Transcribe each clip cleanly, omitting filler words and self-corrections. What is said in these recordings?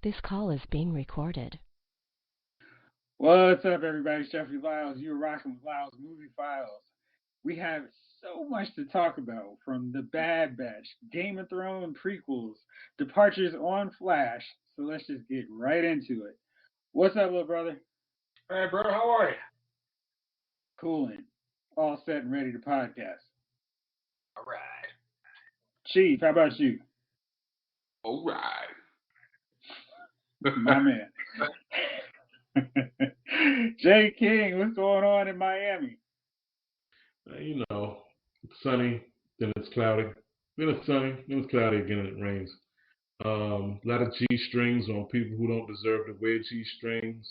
This call is being recorded. What's up, everybody? It's Jeffrey Lyles. You're rocking with Lyles Movie Files. We have so much to talk about, from The Bad Batch, Game of Thrones prequels, departures on Flash. So let's just get right into it. What's up, little brother? Hey, bro, how are you? Cooling. All set and ready to podcast. All right. Chief, how about you? All right. My man. Jay King, what's going on in Miami? You know, it's sunny, then it's cloudy, then it's sunny, then it's cloudy again, and it rains. A lot of G-strings on people who don't deserve to wear G-strings.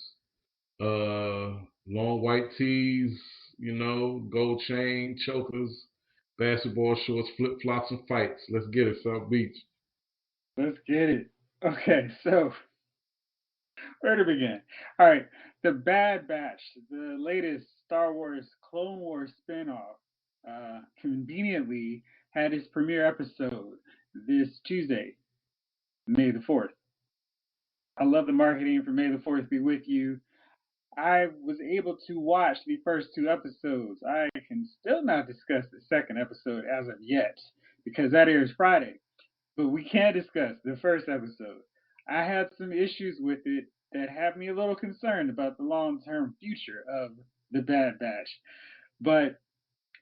Long white tees, gold chain, chokers, basketball shorts, flip-flops, and fights. Let's get it, South Beach. Let's get it. Okay, so where to begin? All right, The Bad Batch, the latest Star Wars Clone Wars spinoff, conveniently had its premiere episode this Tuesday, May the 4th. I love the marketing for May the 4th be with you. I was able to watch the first two episodes. I can still not discuss the second episode as of yet, because that airs Friday. But we can discuss the first episode. I had some issues with it that had me a little concerned about the long-term future of The Bad Batch. But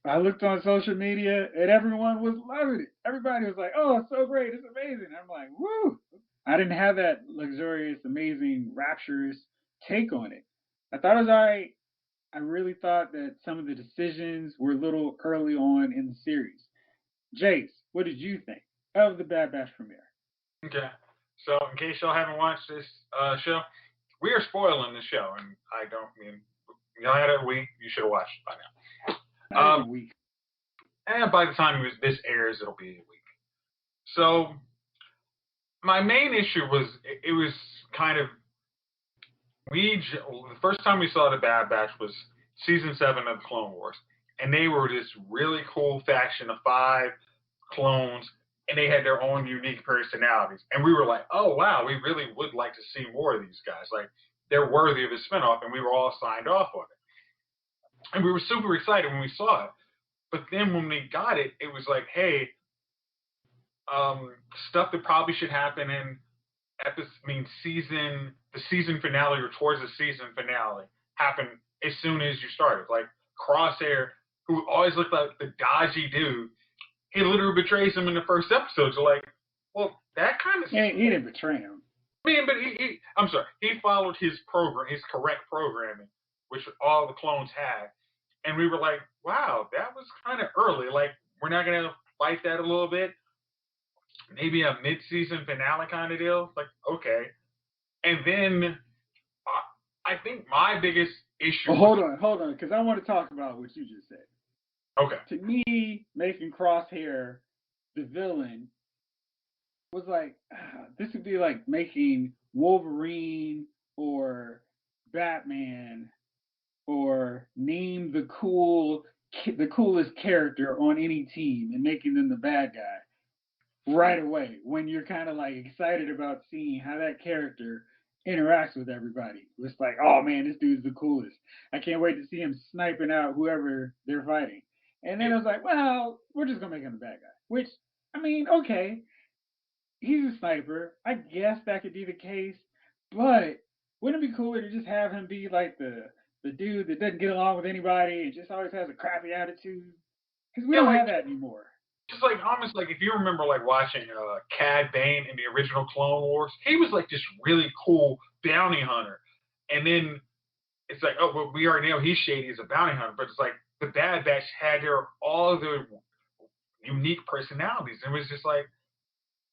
I looked on social media and everyone was loving it. Everybody was like, oh, it's so great, it's amazing. I'm like, woo! I didn't have that luxurious, amazing, rapturous take on it. I thought it was all right. I really thought that some of the decisions were a little early on in the series. Jace, what did you think of the Bad Batch premiere? Okay. So, in case y'all haven't watched this show, we are spoiling the show, and I don't mean y'all had a week. You should have watched it by now. Not even a week. And by the time this airs, it'll be a week. So, my main issue was it was kind of the first time we saw the Bad Batch was season 7 of the Clone Wars, and they were this really cool faction of 5 clones, and they had their own unique personalities. And we were like, oh, wow, we really would like to see more of these guys. Like, they're worthy of a spinoff, and we were all signed off on it. And we were super excited when we saw it. But then when we got it, it was like, hey, stuff that probably should happen in the season finale or towards the season finale happened as soon as you started. Like, Crosshair, who always looked like the dodgy dude, he literally betrays him in the first episode. So, like, well, that kind of... He didn't betray him. I mean, but I'm sorry, he followed his correct programming, which all the clones had. And we were like, wow, that was kind of early. Like, we're not going to fight that a little bit? Maybe a mid-season finale kind of deal? Like, okay. And then I think my biggest issue... Well, hold on, because I want to talk about what you just said. Okay. To me, making Crosshair the villain was like, this would be like making Wolverine or Batman or name the coolest character on any team and making them the bad guy right away when you're kind of like excited about seeing how that character interacts with everybody. It's like, oh man, this dude's the coolest. I can't wait to see him sniping out whoever they're fighting. And then I was like, well, we're just going to make him the bad guy. Which, I mean, okay, he's a sniper. I guess that could be the case. But wouldn't it be cooler to just have him be like the dude that doesn't get along with anybody and just always has a crappy attitude? Because we don't have that anymore. Just like, almost like, if you remember like watching Cad Bane in the original Clone Wars, he was like this really cool bounty hunter. And then it's like, oh, well, we already know he's shady as a bounty hunter, but it's like the Bad Batch had all their unique personalities. And it was just like,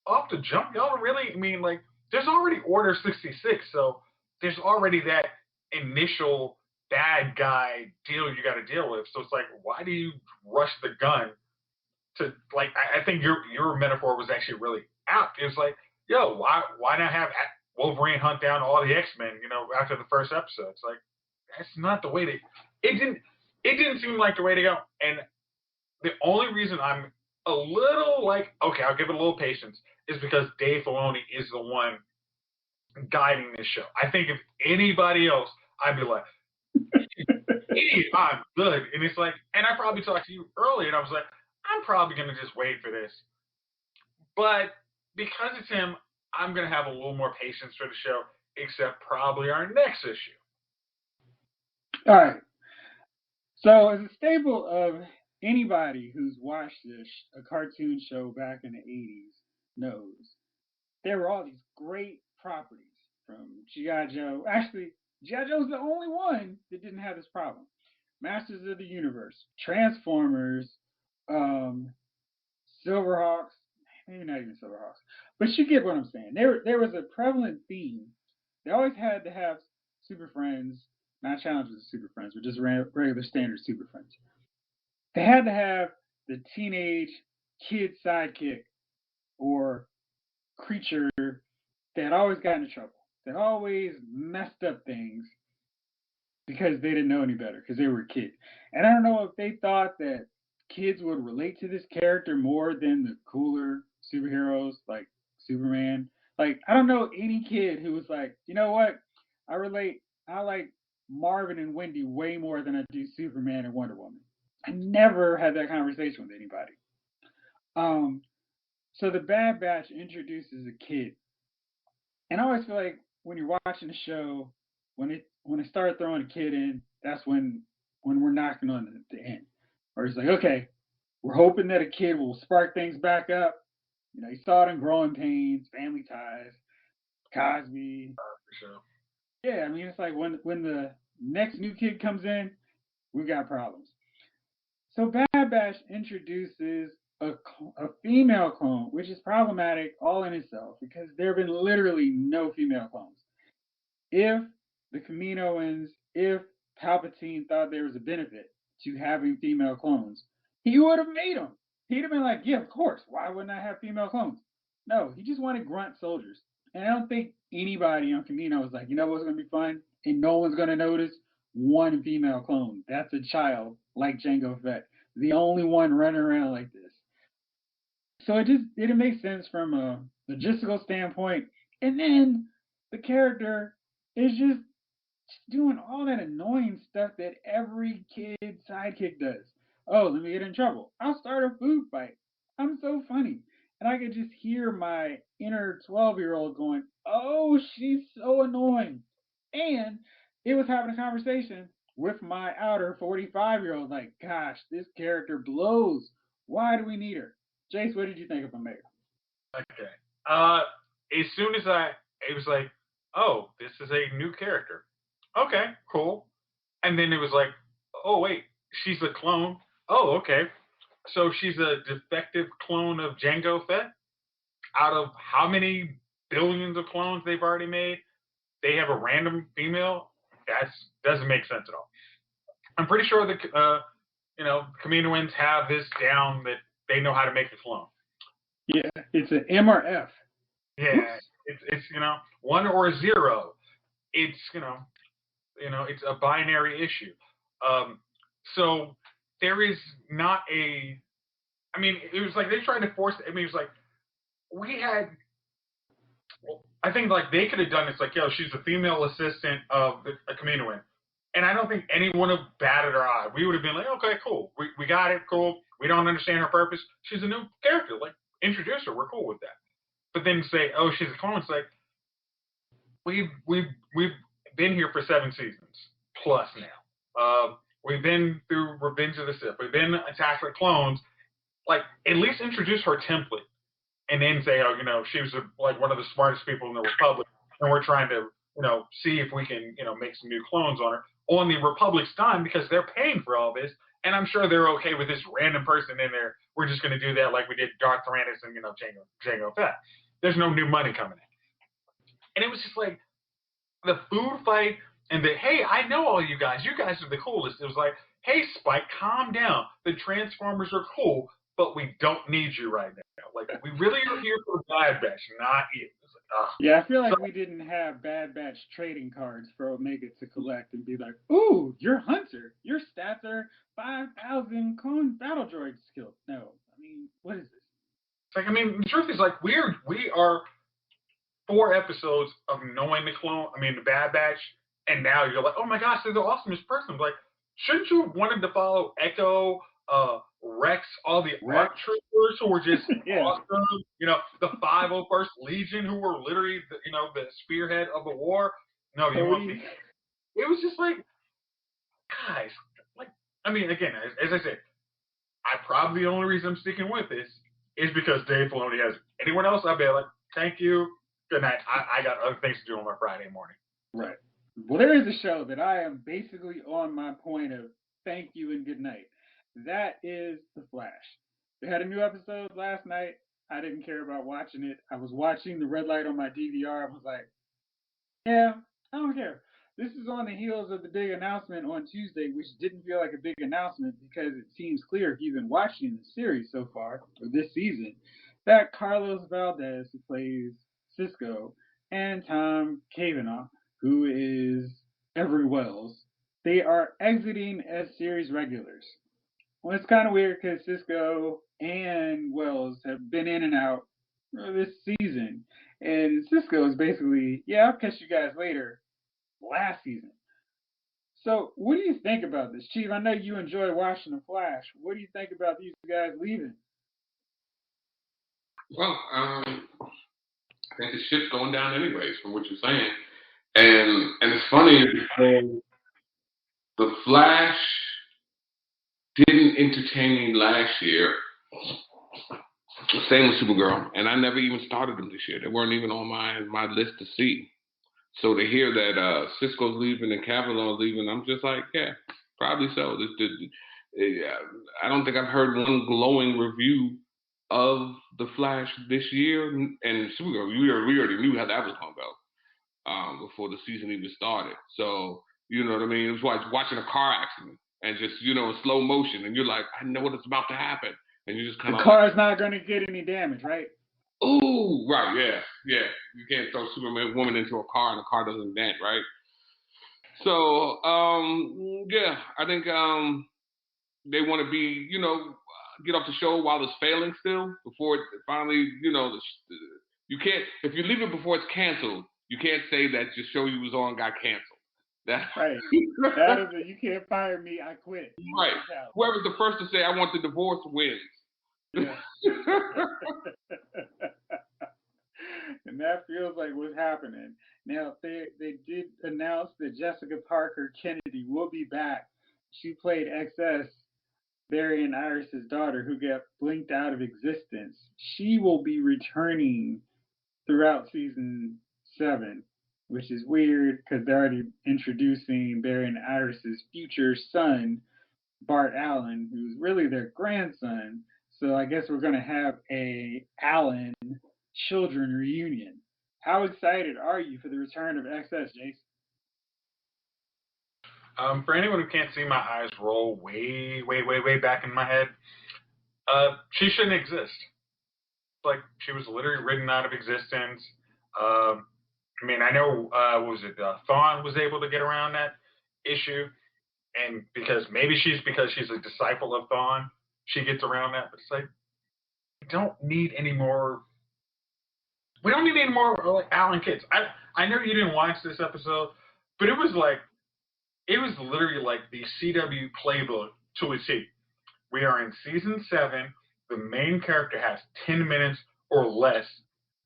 off the jump, y'all really, I mean, like, there's already Order 66, so there's already that initial bad guy deal you got to deal with. So it's like, why do you rush the gun to, like, I think your metaphor was actually really apt. It was like, yo, why not have Wolverine hunt down all the X-Men, after the first episode? It's like, that's not the way to, it didn't seem like the way to go. And the only reason I'm a little like, okay, I'll give it a little patience, is because Dave Filoni is the one guiding this show. I think if anybody else, I'd be like, I'm good. And it's like, and I probably talked to you earlier, and I was like, I'm probably going to just wait for this. But because it's him, I'm going to have a little more patience for the show, except probably our next issue. All right. So, as a staple of anybody who's watched a cartoon show back in the 80s knows, there were all these great properties from G.I. Joe. Actually, G.I. Joe's the only one that didn't have this problem. Masters of the Universe, Transformers, Silverhawks, maybe not even Silverhawks, but you get what I'm saying. There was a prevalent theme. They always had to have Super Friends, not challenges of Super Friends, but just regular standard Super Friends. They had to have the teenage kid sidekick or creature that always got into trouble, that always messed up things because they didn't know any better, because they were a kid. And I don't know if they thought that kids would relate to this character more than the cooler superheroes like Superman. Like, I don't know any kid who was like, you know what? I like Marvin and Wendy way more than I do Superman and Wonder Woman. I never had that conversation with anybody. So the Bad Batch introduces a kid. And I always feel like when you're watching the show, when it started throwing a kid in, that's when we're knocking on the end. Or it's like, okay, we're hoping that a kid will spark things back up. You know, you saw it in Growing Pains, Family Ties, Cosby. For sure. Yeah, I mean, it's like when the next new kid comes in, we've got problems. So Bad Batch introduces a female clone, which is problematic all in itself because there have been literally no female clones. If the Kaminoans, if Palpatine thought there was a benefit to having female clones, he would have made them. He'd have been like, yeah, of course. Why wouldn't I have female clones? No, he just wanted grunt soldiers. And I don't think anybody on Kamino was like, you know what's going to be fun? And no one's going to notice one female clone. That's a child like Jango Fett. The only one running around like this. So it didn't make sense from a logistical standpoint. And then the character is just doing all that annoying stuff that every kid sidekick does. Oh, let me get in trouble. I'll start a food fight. I'm so funny. And I could just hear my inner 12-year-old going, oh, she's so annoying. And it was having a conversation with my outer 45-year-old, like, gosh, this character blows. Why do we need her? Jace, what did you think of Omega? Okay. As soon as it was like, oh, this is a new character. Okay, cool. And then it was like, oh, wait, she's a clone. Oh, okay. So she's a defective clone of Jango Fett? Out of how many billions of clones they've already made, they have a random female? That doesn't make sense at all. I'm pretty sure the Kaminoans have this down that they know how to make a clone. Yeah, it's an M or F. Yeah, it's 1 or 0. It's it's a binary issue. So there is not a. I mean, it was like they tried to force. I mean, it was like we had. Well, I think like they could have done it's like, yo, she's a female assistant of a Kaminoan. And I don't think anyone would have batted her eye. We would have been like, okay, cool. We got it, cool. We don't understand her purpose. She's a new character. Like, introduce her. We're cool with that. But then say, oh, she's a clone. It's like, we've been here for 7 seasons plus now. We've been through Revenge of the Sith. We've been Attack of the Clones. Like, at least introduce her template. And then say, oh, she was like one of the smartest people in the Republic. And we're trying to, see if we can, make some new clones on her. On the Republic's dime because they're paying for all this, and I'm sure they're okay with this random person in there. We're just going to do that like we did Darth Tyrannus and Jango Fett. There's no new money coming in, and it was just like the food fight and the hey, I know all you guys. You guys are the coolest. It was like, hey, Spike, calm down. The Transformers are cool, but we don't need you right now. Like we really are here for Bad Batch, not you. Yeah, I feel like we didn't have Bad Batch trading cards for Omega to collect and be like, ooh, you're Hunter. Your stats are 5,000 clone battle droids killed. No, I mean, what is this? It's like, I mean, the truth is like we are 4 episodes of knowing the Bad Batch, and now you're like, oh my gosh, they're the awesomest person. Like, shouldn't you have wanted to follow Echo, Rex, all the ARC troopers who were just awesome? You know, the 501st Legion who were literally, the spearhead of the war. No, you want me? It was just like, guys, like, I mean, again, as I said, probably the only reason I'm sticking with this is because Dave Filoni has. Anyone else, I'd be like, thank you, good night. I got other things to do on my Friday morning. Right. Well, there is a show that I am basically on my point of thank you and good night. That is The Flash. They had a new episode last night. I didn't care about watching it. I was watching the red light on my DVR. I was like, yeah, I don't care. This is on the heels of the big announcement on Tuesday, which didn't feel like a big announcement because it seems clear if you've been watching the series so far, or this season, that Carlos Valdez, who plays Cisco, and Tom Cavanaugh, who is Everett Wells, they are exiting as series regulars. Well, it's kind of weird because Cisco and Wells have been in and out this season. And Cisco is basically, yeah, I'll catch you guys later, last season. So what do you think about this, Chief? I know you enjoy watching The Flash. What do you think about these guys leaving? Well, I think the ship's going down anyways, from what you're saying. And it's funny because The Flash didn't entertain me last year. Same with Supergirl, and I never even started them this year. They weren't even on my list to see. So to hear that Cisco's leaving and Cavalon's leaving, I'm just like, yeah, probably so. I don't think I've heard one glowing review of The Flash this year. And Supergirl, we already knew how that was going to go before the season even started. So, you know what I mean? It was like watching a car accident and just, in slow motion. And you're like, I know what it's about to happen. And you just kind of. The car's not going to get any damage, right? Ooh, right, yeah. You can't throw Superman woman into a car and the car doesn't dent, right? So, yeah, I think they want to be, get off the show while it's failing still before it finally, you can't, if you leave it before it's canceled, you can't say that your show you was on got canceled. That's right. That is you can't fire me, I quit. Right. Whoever's the first to say I want the divorce wins. Yeah. And that feels like what's happening. Now, they did announce that Jessica Parker Kennedy will be back. She played XS, Barry and Iris's daughter, who got blinked out of existence. She will be returning throughout season 7, which is weird because they're already introducing Barry and Iris's future son, Bart Allen, who's really their grandson. So I guess we're going to have a Allen children reunion. How excited are you for the return of XS, Jace? For anyone who can't see my eyes roll way, way, way, way back in my head, she shouldn't exist. Like, she was literally written out of existence. I know, Thawne was able to get around that issue, and because she's a disciple of Thawne, she gets around that. But it's like, we don't need any more like Alan kids. I know you didn't watch this episode, but it was literally like the CW playbook to a T. We are in season 7. The main character has 10 minutes or less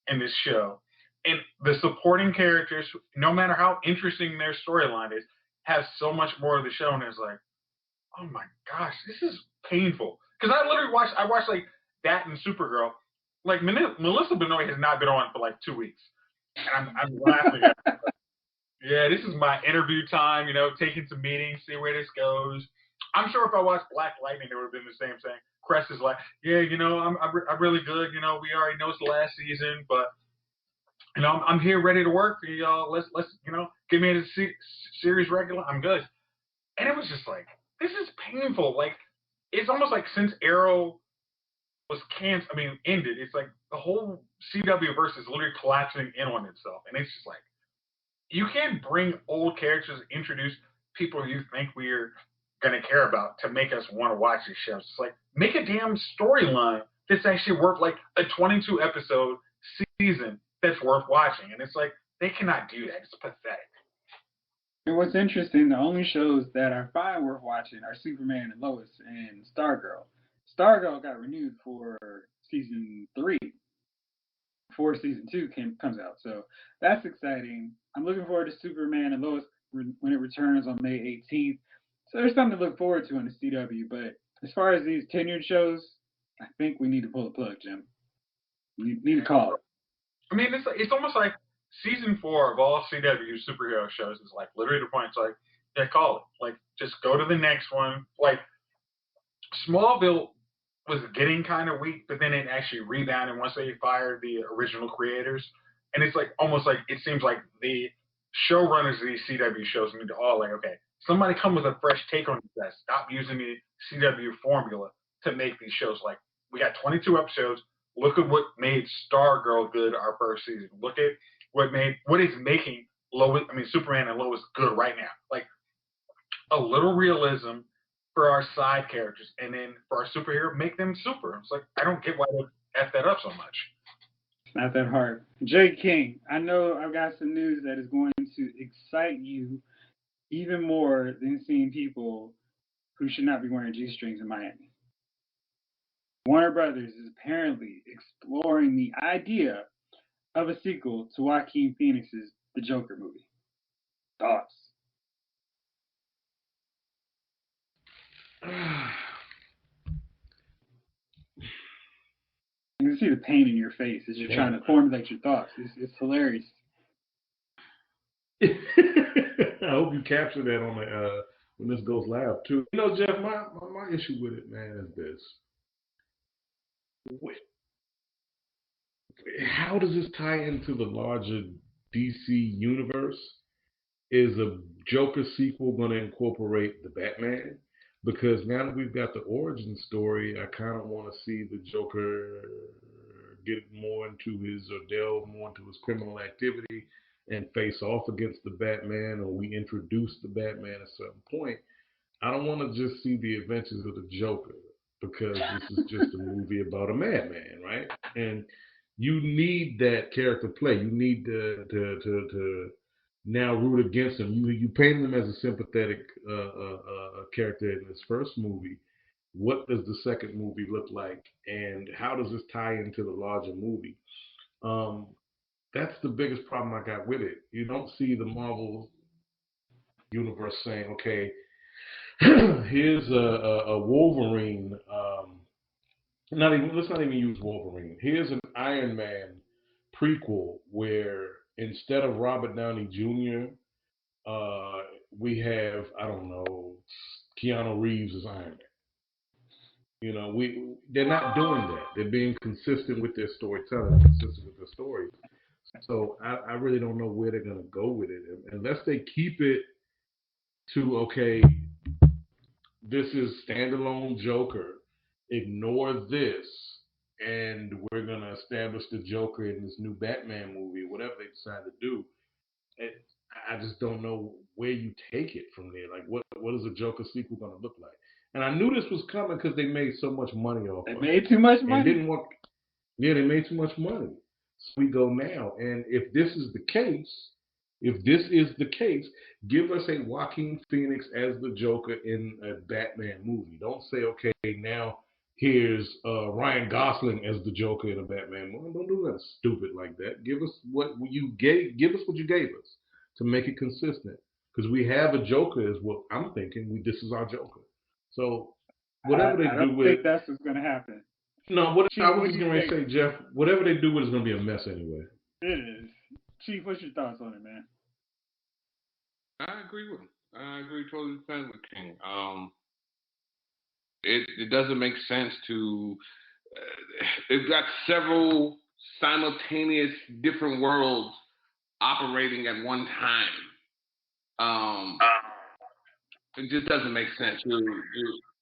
in this show. And the supporting characters, no matter how interesting their storyline is, have so much more of the show. And it's like, oh my gosh, this is painful. Because I watched like that and Supergirl. Like, Melissa Benoist has not been on for like 2 weeks. And I'm laughing at her. Yeah, this is my interview time, taking some meetings, see where this goes. I'm sure if I watched Black Lightning, it would have been the same thing. Crest is like, yeah, I'm really good. We already know it's the last season, but, I'm here ready to work for y'all. Let's give me a series regular. I'm good. And it was just like, this is painful. Like, it's almost like since Arrow was ended, it's like the whole CW verse is literally collapsing in on itself. And it's just like, you can't bring old characters, introduce people you think we're going to care about to make us want to watch these shows. It's like, make a damn storyline that's actually worth like a 22 episode season that's worth watching. And it's like, they cannot do that. It's pathetic. And what's interesting, the only shows that are fine worth watching are Superman and Lois and Stargirl. Stargirl got renewed for season 3 before season 2 comes out. So that's exciting. I'm looking forward to Superman and Lois when it returns on May 18th. So there's something to look forward to on the CW. But as far as these tenured shows, I think we need to pull the plug, Jim. You need to call it. I mean, it's almost like season 4 of all CW superhero shows is like literally the point. It's like, yeah, call it. Like, just go to the next one. Like, Smallville was getting kind of weak, but then it actually rebounded once they fired the original creators. And it's like almost like it seems like the showrunners of these CW shows need to all like, okay, somebody come with a fresh take on this. Stop using the CW formula to make these shows. Like, we got 22 episodes. Look at what made Stargirl good our first season. Look at what is making Superman and Lois good right now. Like, a little realism for our side characters, and then for our superhero, make them super. It's like, I don't get why they F that up so much. It's not that hard. Jay King, I know I've got some news that is going to excite you even more than seeing people who should not be wearing G-strings in Miami. Warner Brothers is apparently exploring the idea of a sequel to Joaquin Phoenix's The Joker movie. Thoughts? You can see the pain in your face as you're trying to formulate your thoughts. It's hilarious. I hope you capture that on the when this goes live too. You know, Jeff, my issue with it, man, is this. How does this tie into the larger DC universe? Is a Joker sequel going to incorporate the Batman? Because now that we've got the origin story, I kind of want to see the Joker get more into delve more into his criminal activity and face off against the Batman, or we introduce the Batman at a certain point. I don't want to just see the adventures of the Joker, because this is just a movie about a madman, right? And you need that character play. You need to now root against him. You painted him as a sympathetic character in this first movie. What does the second movie look like, and how does this tie into the larger movie? That's the biggest problem I got with it. You don't see the Marvel universe saying, okay, here's a Wolverine. Let's not even use Wolverine. Here's an Iron Man prequel where instead of Robert Downey Jr., we have, I don't know, Keanu Reeves as Iron Man. You know, they're not doing that. They're being consistent with their storytelling, consistent with their story. So I really don't know where they're going to go with it. Unless they keep it to, okay, this is standalone Joker, ignore this, and we're going to establish the Joker in this new Batman movie, whatever they decide to do. I just don't know where you take it from there. Like, what is a Joker sequel going to look like? And I knew this was coming because they made so much money off of it. They made too much money. They made too much money. So we go now. And if this is the case, give us a Joaquin Phoenix as the Joker in a Batman movie. Don't say, okay, now here's Ryan Gosling as the Joker in a Batman movie. Don't do nothing stupid like that. Give us what you gave us to make it consistent. Because we have a Joker is what I'm thinking. This is our Joker. So whatever they do with it. I don't think that's what's going to happen. No, I was just going to say, Jeff, whatever they do with it is going to be a mess anyway. It is. Chief, what's your thoughts on it, man? I agree with him. I agree totally with King. It doesn't make sense to. They've got several simultaneous different worlds operating at one time. It just doesn't make sense. You're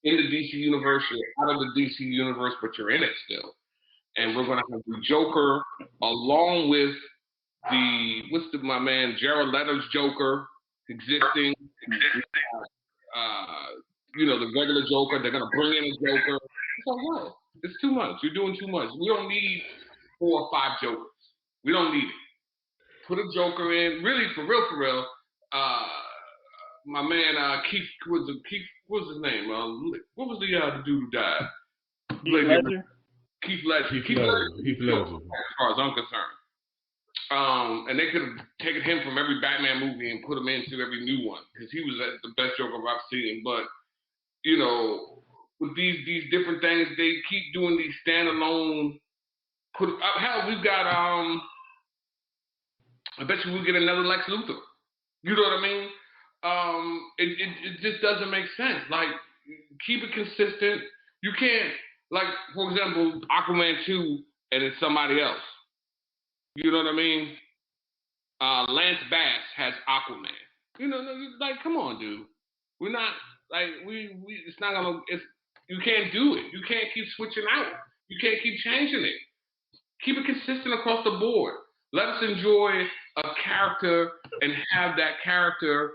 in the DC universe, you're out of the DC universe, but you're in it still. And we're gonna have the Joker along with my man Jared Leto's Joker existing. The regular Joker. They're gonna bring in a Joker. So what? It's too much. You're doing too much. We don't need 4 or 5 Jokers. We don't need it. Put a Joker in. Really, for real. My man Keith what was his name? What was the dude who died? Heath Ledger? Keith Ledger. Heath Ledger. As far as I'm concerned. And they could have taken him from every Batman movie and put him into every new one because he was the best Joker I've seen. But you know, with these different things, they keep doing these standalone. Hell, we've got I bet you we'll get another Lex Luthor. You know what I mean? It just doesn't make sense. Like, keep it consistent. You can't, like, for example, Aquaman 2 and it's somebody else. You know what I mean? Lance Bass has Aquaman. You know, like, come on, dude. We're not, like, it's not gonna, you can't do it. You can't keep switching out. You can't keep changing it. Keep it consistent across the board. Let us enjoy a character and have that character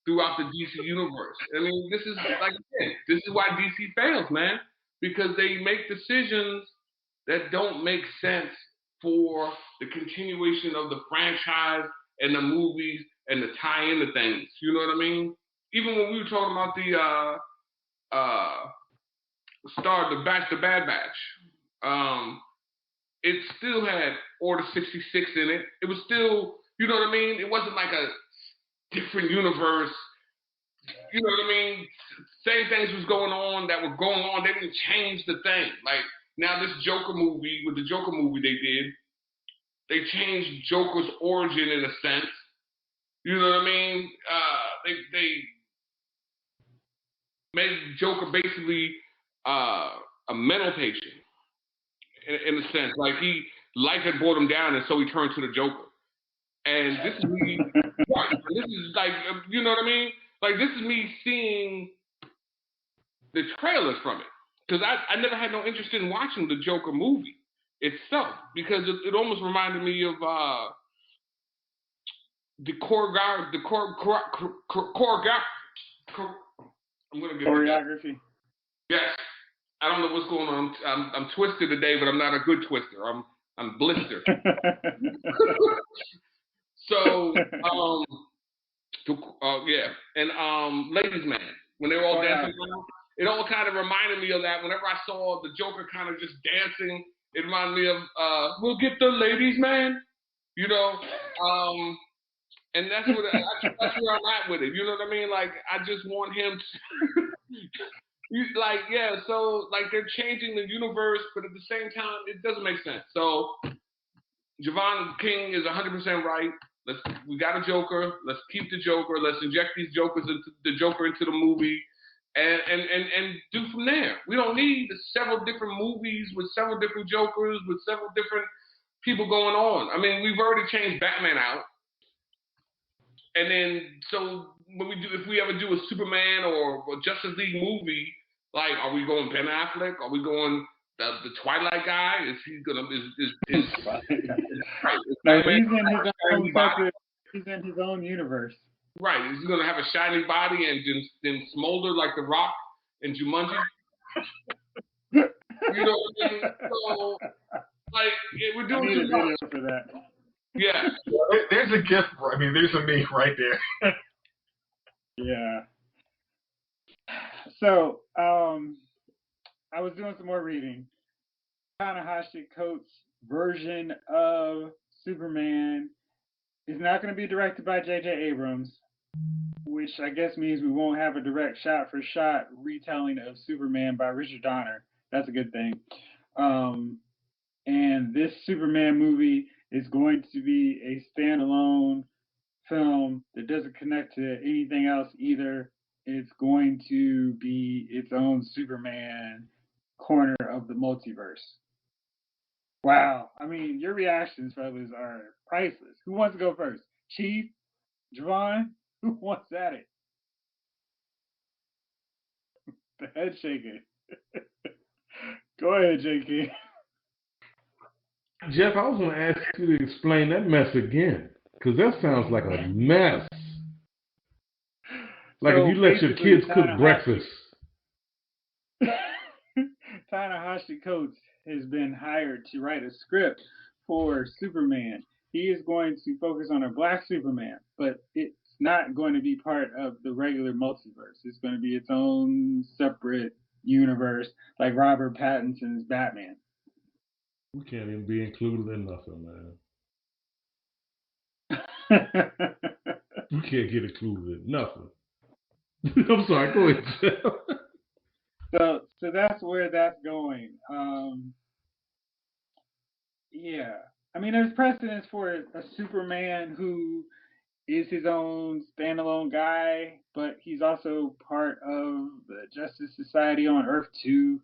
throughout the DC universe. I mean, this is, like, again, this is why DC fails, man. Because they make decisions that don't make sense for the continuation of the franchise and the movies and the tie into things. You know what I mean? Even when we were talking about the Bad Batch, it still had Order 66 in it. It was still, you know what I mean? It wasn't like a different universe. You know what I mean? Same things was going on that were going on. They didn't change the thing. Like, now this Joker movie, with the Joker movie they changed Joker's origin in a sense. You know what I mean? They made Joker basically a mental patient in a sense. Like, life had brought him down, and so he turned to the Joker. And this is me. Right, this is like, you know what I mean? Like, this is me seeing the trailers from it. Because I never had no interest in watching the Joker movie itself. Because it almost reminded me of the choreography. Yes. I don't know what's going on. I'm twisted today, but I'm not a good twister. I'm blistered. So, yeah. And Ladies Man, when they were all dancing around, it all kind of reminded me of that. Whenever I saw the Joker kind of just dancing, it reminded me of we'll get the Ladies Man, you know. And that's where I'm at with it. You know what I mean? Like, I just want him to like, yeah, so like they're changing the universe, but at the same time, it doesn't make sense. So Javon King is 100% right. We got a Joker. Let's keep the Joker. Let's inject these Jokers into the movie, and do from there. We don't need several different movies with several different Jokers with several different people going on. I mean, we've already changed Batman out, and then so if we ever do a Superman or Justice League movie, like, are we going Ben Affleck? Are we going the Twilight guy? Is he gonna No, he's in his own universe. Right. Is he gonna have a shiny body and then smolder like The Rock and Jumanji? You know what I mean? So, like, we're doing too much for that. Yeah. There's a gift. I mean, there's a meme right there. Yeah. So, I was doing some more reading. Ta-Nehisi Coates' version of Superman is not going to be directed by J.J. Abrams, which I guess means we won't have a direct shot-for-shot retelling of Superman by Richard Donner. That's a good thing. And this Superman movie is going to be a standalone film that doesn't connect to anything else either. It's going to be its own Superman corner of the multiverse. Wow. I mean, your reactions, fellas, are priceless. Who wants to go first? Chief? Javon? Who wants at it? The head shaking. Go ahead, JK. Jeff, I was going to ask you to explain that mess again, because that sounds like a mess. Like, so if you let your kids cook breakfast. Ta-Nehisi Coates has been hired to write a script for Superman, he is going to focus on a black Superman, but it's not going to be part of the regular multiverse. It's going to be its own separate universe, like Robert Pattinson's Batman. We can't even be included in nothing, man. We can't get included in nothing. I'm sorry, go ahead, Jeff. So that's where that's going. Yeah. I mean, there's precedence for a Superman who is his own standalone guy, but he's also part of the Justice Society on Earth too.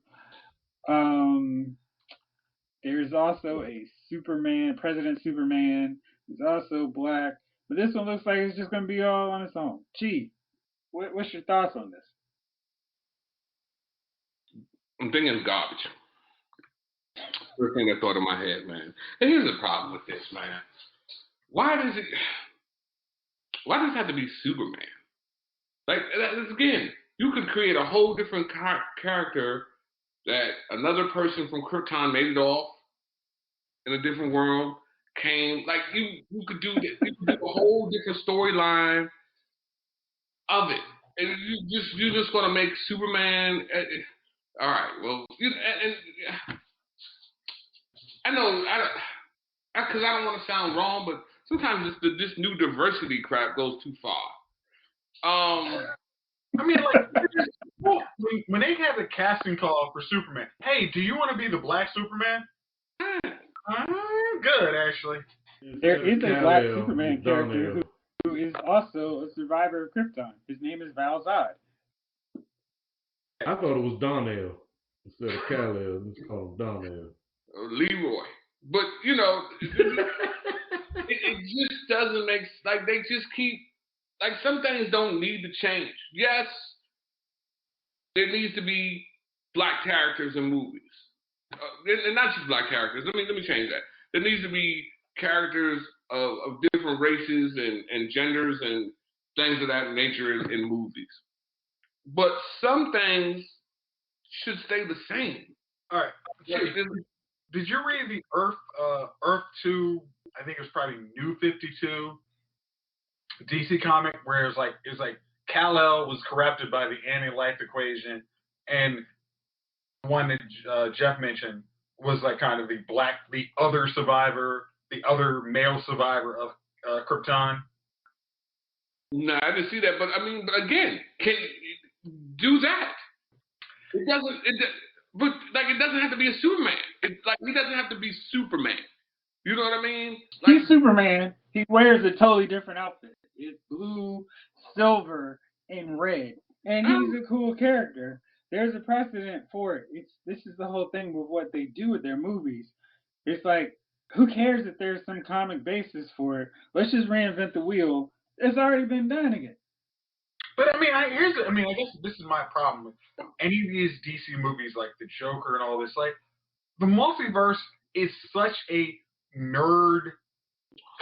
There's also a Superman, President Superman, who's also black. But this one looks like it's just going to be all on its own. Chief, what's your thoughts on this? I'm thinking garbage. First thing that thought in my head, man. And here's the problem with this, man. Why does it have to be Superman? Like, again, you could create a whole different character that another person from Krypton made it off in a different world came. Like, you could do this. You could do a whole different storyline of it. And you're just gonna make Superman. All right. Well, I know, because I don't want to sound wrong, but sometimes this new diversity crap goes too far. I mean, like, when they had the casting call for Superman, hey, do you want to be the black Superman? Good, actually. There is a black Superman character who is also a survivor of Krypton. His name is Val Zod. I thought it was Donnell instead of Kal-El. Let's call him Donnell. Leroy. But, you know, it just doesn't make, like, they just keep, like, some things don't need to change. Yes, there needs to be black characters in movies. And not just black characters. Let me change that. There needs to be characters of different races and genders and things of that nature in movies. But some things should stay the same. All right. Did you read the Earth 2, I think it was probably New 52 DC comic, where it was like Kal-El was corrupted by the anti-life equation, and the one that Jeff mentioned was like kind of the other survivor, the other male survivor of Krypton. No, I didn't see that, but I mean, but again, can do that. It doesn't. But like, it doesn't have to be a Superman. It's like, he doesn't have to be Superman. You know what I mean? Like, he's Superman. He wears a totally different outfit. It's blue, silver, and red, and he's a cool character. There's a precedent for it. This is the whole thing with what they do with their movies. It's like, who cares if there's some comic basis for it? Let's just reinvent the wheel. It's already been done again. But I guess this is my problem with any of these DC movies, like the Joker and all this. Like, the multiverse is such a nerd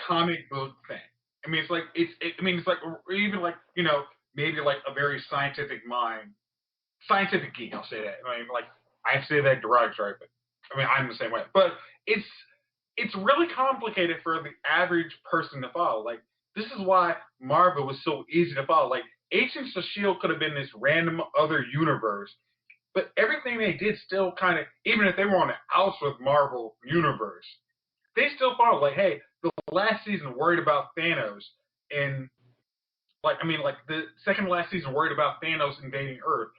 comic book thing. I mean, it's like even like, you know, maybe like a very scientific geek. I'll say that. I mean, like, I say that derogatory, but I mean, I'm the same way. But it's really complicated for the average person to follow. Like, this is why Marvel was so easy to follow. Like, Agents of S.H.I.E.L.D. could have been this random other universe, but everything they did still kind of, even if they were on the outs with Marvel universe, they still followed. Like, hey, the last season worried about Thanos, and like the second to last season worried about Thanos invading Earth.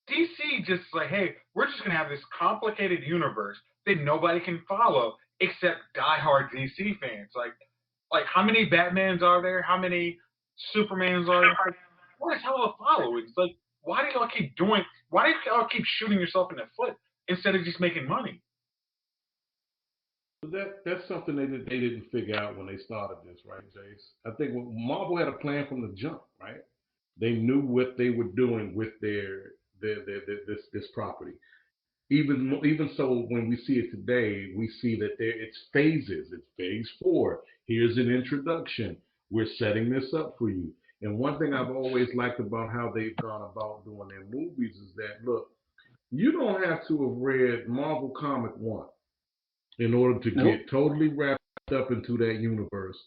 DC just like, hey, we're just gonna have this complicated universe that nobody can follow except diehard DC fans. Like how many Batmans are there? How many Supermans are there? What is hell of a following? It's like, why do y'all keep shooting yourself in the foot instead of just making money? That's something they didn't figure out when they started this, right, Jace? I think Marvel had a plan from the jump, right? They knew what they were doing with this property. Even so, when we see it today, we see that it's phases. It's phase 4. Here's an introduction. We're setting this up for you. And one thing I've always liked about how they've gone about doing their movies is that, look, you don't have to have read Marvel Comic 1 in order to get totally wrapped up into that universe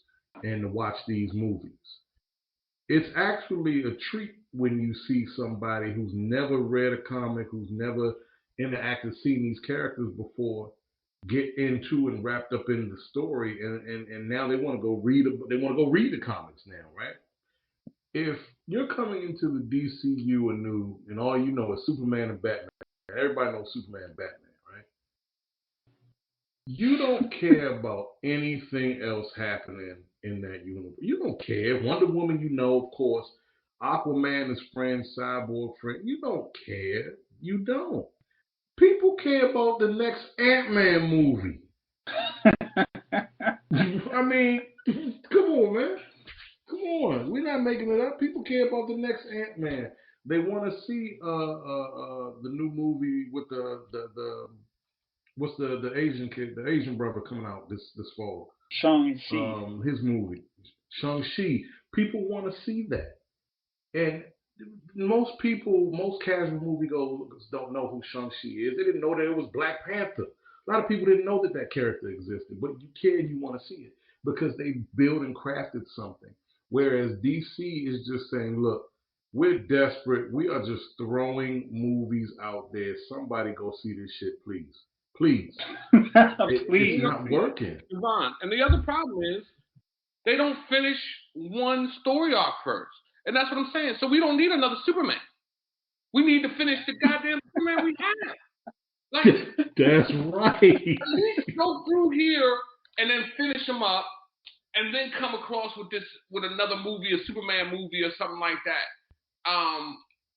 and to watch these movies. It's actually a treat when you see somebody who's never read a comic, who's never interacted, seen these characters before, get into and wrapped up in the story, and now they want to go read. They want to go read the comics now, right? If you're coming into the DCU and all you know is Superman and Batman, everybody knows Superman and Batman, right? You don't care about anything else happening in that universe. You don't care. Wonder Woman, you know, of course. Aquaman is friend, Cyborg friend. You don't care. You don't. People care about the next Ant-Man movie. I mean, come on, man. Come on. We're not making it up. People care about the next Ant-Man. They want to see the new movie with the what's the Asian kid, the Asian brother coming out this fall. Shang-Chi. His movie, Shang-Chi. People want to see that, and most casual moviegoers don't know who Shang-Chi is. They didn't know that it was Black Panther. A lot of people didn't know that character existed, but you care, you want to see it because they built and crafted something. Whereas DC is just saying, look, we're desperate. We are just throwing movies out there. Somebody go see this shit, please. Please. Please. It's not working. Devon. And the other problem is they don't finish one story arc first. And that's what I'm saying. So we don't need another Superman. We need to finish the goddamn Superman we have. Like, that's right. At least go through here and then finish them up and then come across with another movie, a Superman movie or something like that.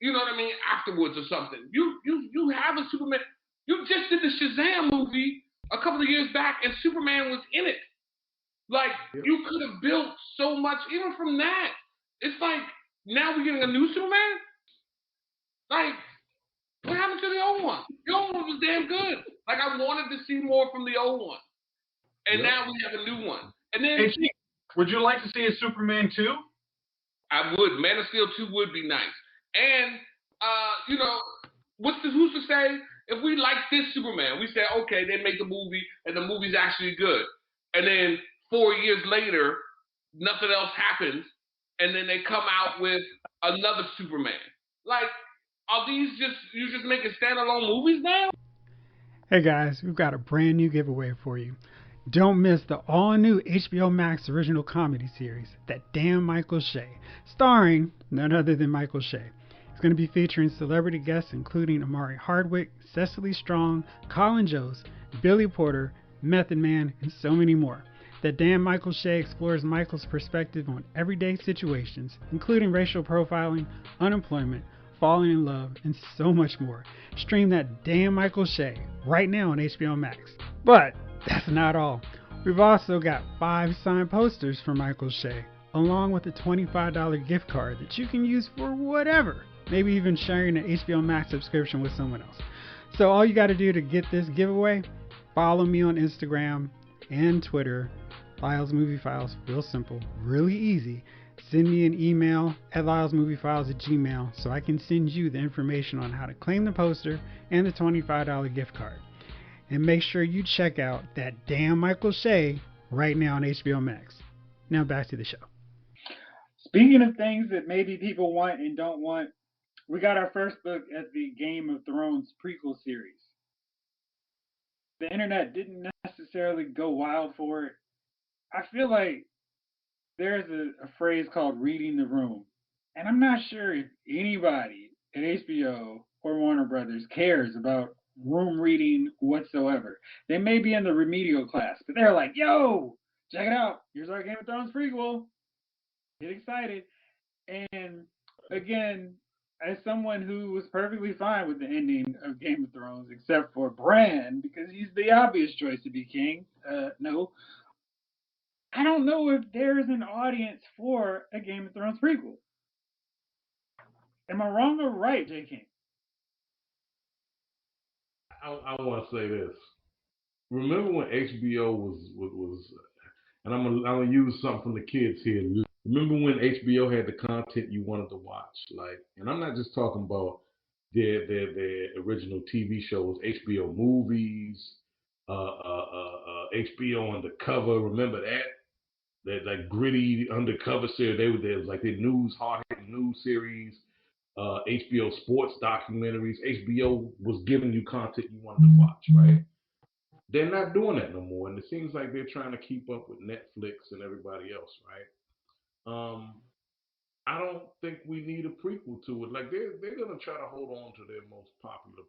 You know what I mean? Afterwards or something. You have a Superman. You just did the Shazam movie a couple of years back and Superman was in it. Like, you could have built so much even from that. It's like, now we're getting a new Superman? Like, what happened to the old one? The old one was damn good. Like, I wanted to see more from the old one. And now we have a new one. And then, hey, would you like to see a Superman 2? I would. Man of Steel 2 would be nice. And, you know, who's to say, if we like this Superman, we say, okay, they make the movie, and the movie's actually good. And then 4 years later, nothing else happens, and then they come out with another Superman. Like, are these you just making standalone movies now? Hey guys, we've got a brand new giveaway for you. Don't miss the all-new HBO Max original comedy series, That Damn Michael Shea, starring none other than Michael Shea. It's going to be featuring celebrity guests including Amari Hardwick, Cecily Strong, Colin Jost, Billy Porter, Method Man, and so many more. That Damn Michael Shea explores Michael's perspective on everyday situations, including racial profiling, unemployment, falling in love, and so much more. Stream That Damn Michael Shea right now on HBO Max. But that's not all. We've also got 5 signed posters for Michael Shea, along with a $25 gift card that you can use for whatever, maybe even sharing an HBO Max subscription with someone else. So all you got to do to get this giveaway, follow me on Instagram and Twitter, Lyle's Movie Files. Real simple, really easy. Send me an email at lylesmoviefiles@gmail so I can send you the information on how to claim the poster and the $25 gift card. And make sure you check out That Damn Michael Shea right now on HBO Max. Now back to the show. Speaking of things that maybe people want and don't want, we got our first look at the Game of Thrones prequel series. The internet didn't necessarily go wild for it. I feel like there's a phrase called reading the room. And I'm not sure if anybody at HBO or Warner Brothers cares about room reading whatsoever. They may be in the remedial class, but they're like, yo, check it out. Here's our Game of Thrones prequel. Get excited. And again, as someone who was perfectly fine with the ending of Game of Thrones, except for Bran, because he's the obvious choice to be king, no. I don't know if there's an audience for a Game of Thrones prequel. Am I wrong or right, J. King? I want to say this. Remember when HBO was and I'm gonna use something from the kids here. Remember when HBO had the content you wanted to watch, like, and I'm not just talking about their original TV shows, HBO movies, HBO Undercover. Remember that? That like gritty undercover series. There was like the hard-hitting news series. HBO sports documentaries. HBO was giving you content you wanted to watch, right? They're not doing that no more, and it seems like they're trying to keep up with Netflix and everybody else, right? I don't think we need a prequel to it. Like they're gonna try to hold on to their most popular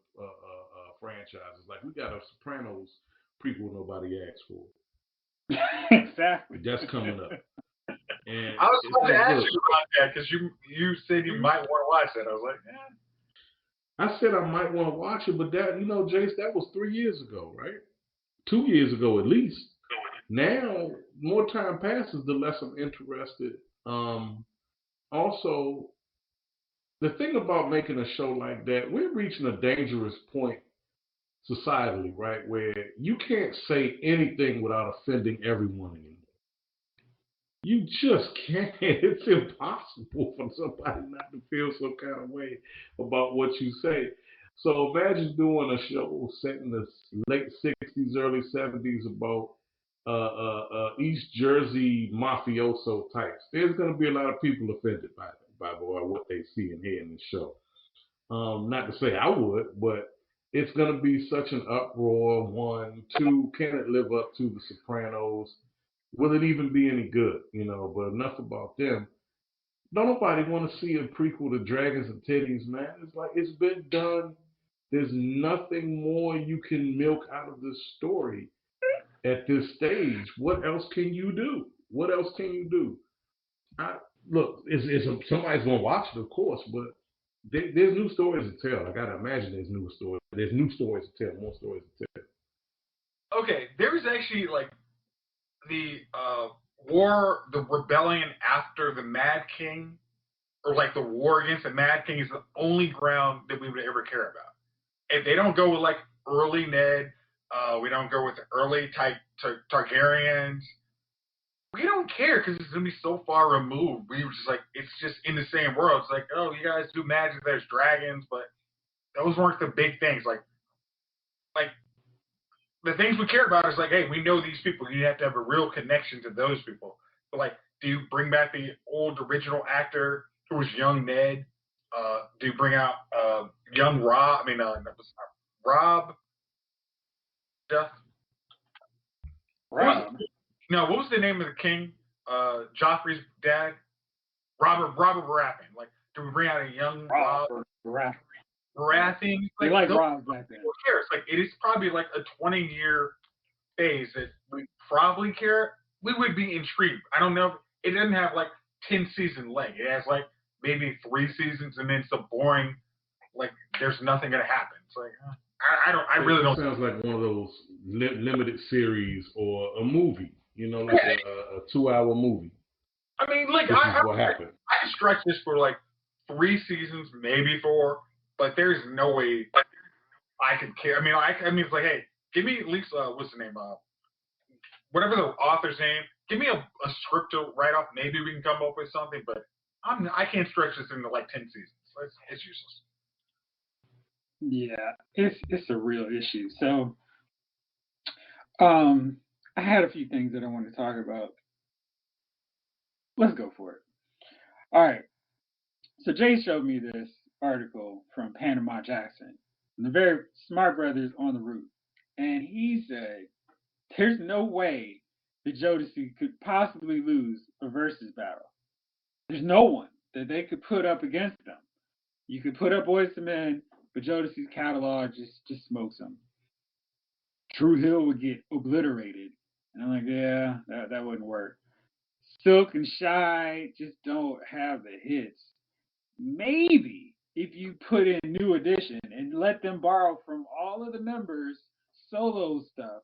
franchises. Like we got a Sopranos prequel nobody asked for. Exactly. That's coming up. And I was about to like, ask look, you about that because you said you might want to watch that. I was like, I said I might want to watch it, but that Jace, that was 3 years ago, right? 2 years ago at least. Now, more time passes, the less I'm interested. Also, the thing about making a show like that, we're reaching a dangerous point societally, right? Where you can't say anything without offending everyone anymore. You just can't. It's impossible for somebody not to feel some kind of way about what you say. So imagine doing a show set in the late 60s, early 70s about East Jersey mafioso types. There's going to be a lot of people offended by what they see and hear in the show. Not to say I would, but it's going to be such an uproar. 1, 2, can it live up to The Sopranos? Will it even be any good? But enough about them. Don't nobody want to see a prequel to Dragons and Titties, man. It's like it's been done. There's nothing more you can milk out of this story at this stage. What else can you do? What else can you do? Look, somebody's gonna watch it, of course, but there's new stories to tell. I gotta imagine there's new stories. There's new stories to tell, more stories to tell. okay, there was actually like the the rebellion after the Mad King, or like the war against the Mad King is the only ground that we would ever care about. If they don't go with like early Ned, we don't go with the early type Targaryens. We don't care because it's gonna be so far removed. We were just like, it's just in the same world. It's like, oh, you guys do magic. There's dragons, but those weren't the big things. Like the things we care about is like, hey, we know these people. You have to have a real connection to those people. But like, do you bring back the old original actor who was young Ned? Do you bring out young Rob? I mean, that was Rob. Duff. Rob. What was the name of the king? Joffrey's dad, Robert Baratheon. Like, do we bring out a young Rob Baratheon? They like Rob back then. Who cares? Like, it is probably like a 20-year phase that we probably care. We would be intrigued. I don't know. It doesn't have like 10-season leg. It has like maybe 3 seasons, and then it's so boring. Like, there's nothing gonna happen. It's like I really don't. Sounds like one of those limited series or a movie. Like a 2-hour movie. I mean, like what happened. I can stretch this for like 3 seasons, maybe 4, but there's no way I could care. I mean, it's like, hey, give me at least what's the name? Whatever the author's name. Give me a script to write off. Maybe we can come up with something, but I can't stretch this into like 10 seasons. It's useless. Yeah, it's a real issue. So, I had a few things that I want to talk about. Let's go for it. All right. So Jay showed me this article from Panama Jackson, the very smart brothers on the route, and he said there's no way the Jodeci could possibly lose a versus battle. There's no one that they could put up against them. You could put up Boyz II Men, but Jodeci's catalog just smokes them. Drew Hill would get obliterated. And I'm like, yeah, that wouldn't work. Silk and Shy just don't have the hits. Maybe if you put in New Edition and let them borrow from all of the members' solo stuff,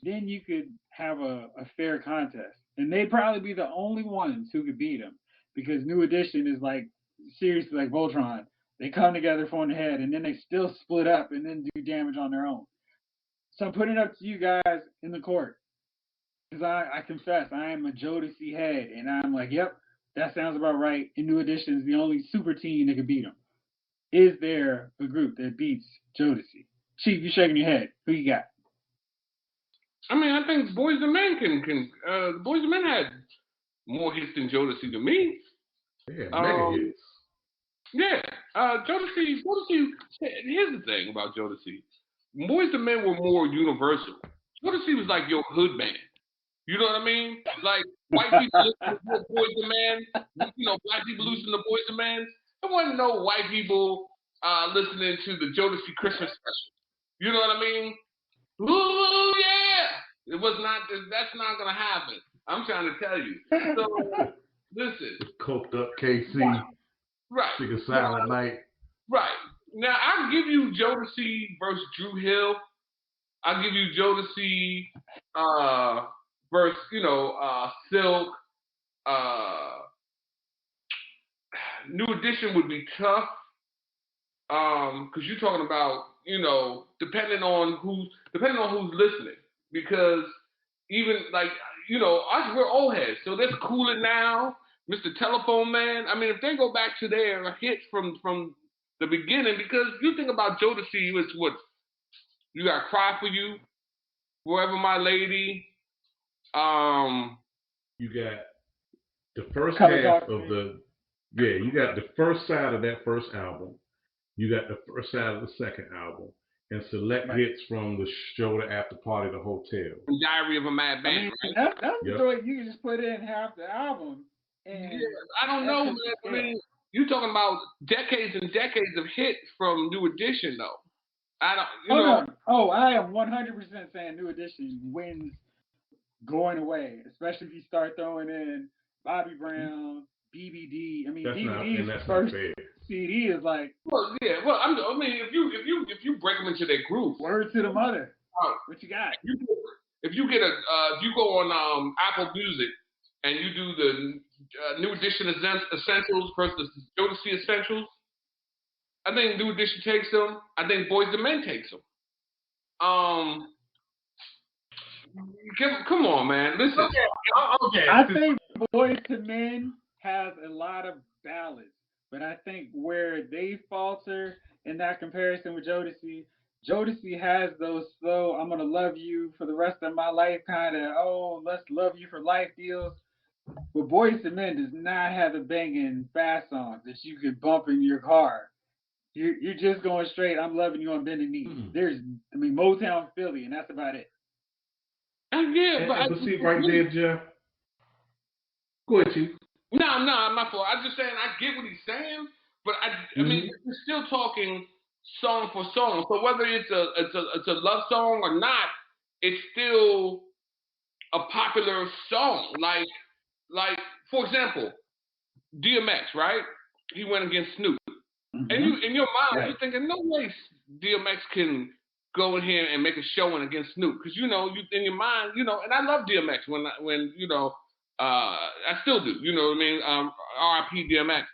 then you could have a fair contest. And they'd probably be the only ones who could beat them, because New Edition is like, seriously, like Voltron. They come together for the head, and then they still split up and then do damage on their own. So I'm putting it up to you guys in the court. Because I confess, I am a Jodeci head, and I'm like, yep, that sounds about right. And New Edition is the only super team that can beat them. Is there a group that beats Jodeci? Chief, you're shaking your head. Who you got? I mean, I think Boys and Men Boys and Men had more hits than Jodeci to me. Yeah, mega hits. Yeah, Jodeci. Here's the thing about Jodeci. Boys and Men were more universal. Jodeci was like your hood band. You know what I mean? Like white people listen to Boys and Men. Black people listen to Boys and Men. There wasn't no white people listening to the Jodeci Christmas special. You know what I mean? Ooh, yeah. It was not. That's not gonna happen. I'm trying to tell you. So listen. Coked up KC. Right. Chicken Silent Night. Right. Now I'll give you Jodeci versus Drew Hill. I'll give you Jodeci versus Silk. New Edition would be tough. Because you're talking about, depending on who's listening. Because even like, us, we're old heads. So there's Cool It Now, Mr. Telephone Man. I mean, if they go back to their hits from the beginning, because you think about Jodeci, it's what you got Cry For You, Forever My Lady. You got the first half of you got the first side of that first album. You got the first side of the second album, and select hits from the show, the after party, the hotel. And Diary of a Mad Band. That's the joint you can just put in half the album. And I don't know, man. I mean, you're talking about decades and decades of hits from New Edition, though. I don't, I am 100% saying New Edition wins going away, especially if you start throwing in Bobby Brown, BBD. I mean, BBD's first CD is like. Well, yeah. Well, I mean, if you break them into their group. Word to the mother. What you got? If you go on Apple Music and you do the New Edition Essentials versus Jodeci Essentials, I think New Edition takes them. I think Boys II Men takes them. Come on, man. Listen. Okay. I think Boys II Men has a lot of ballads, but I think where they falter in that comparison with Jodeci has those slow, I'm going to love you for the rest of my life kind of, let's love you for life deals. But Boys II Men does not have the banging fast songs that you could bump in your car. You're just going straight, I'm loving you on bending knee. Motown Philly, and that's about it. But see, right there, Jeff. Go ahead, Chief. No, my fault. I'm just saying I get what he's saying, but I mean, we're still talking song for song. So whether it's a love song or not, it's still a popular song. Like for example, DMX, right? He went against Snoop, and you in your mind you're thinking, no way DMX can go in here and make a showing against Snoop, because you in your mind, and I love DMX when I still do, you know what I mean? R.I.P. DMX.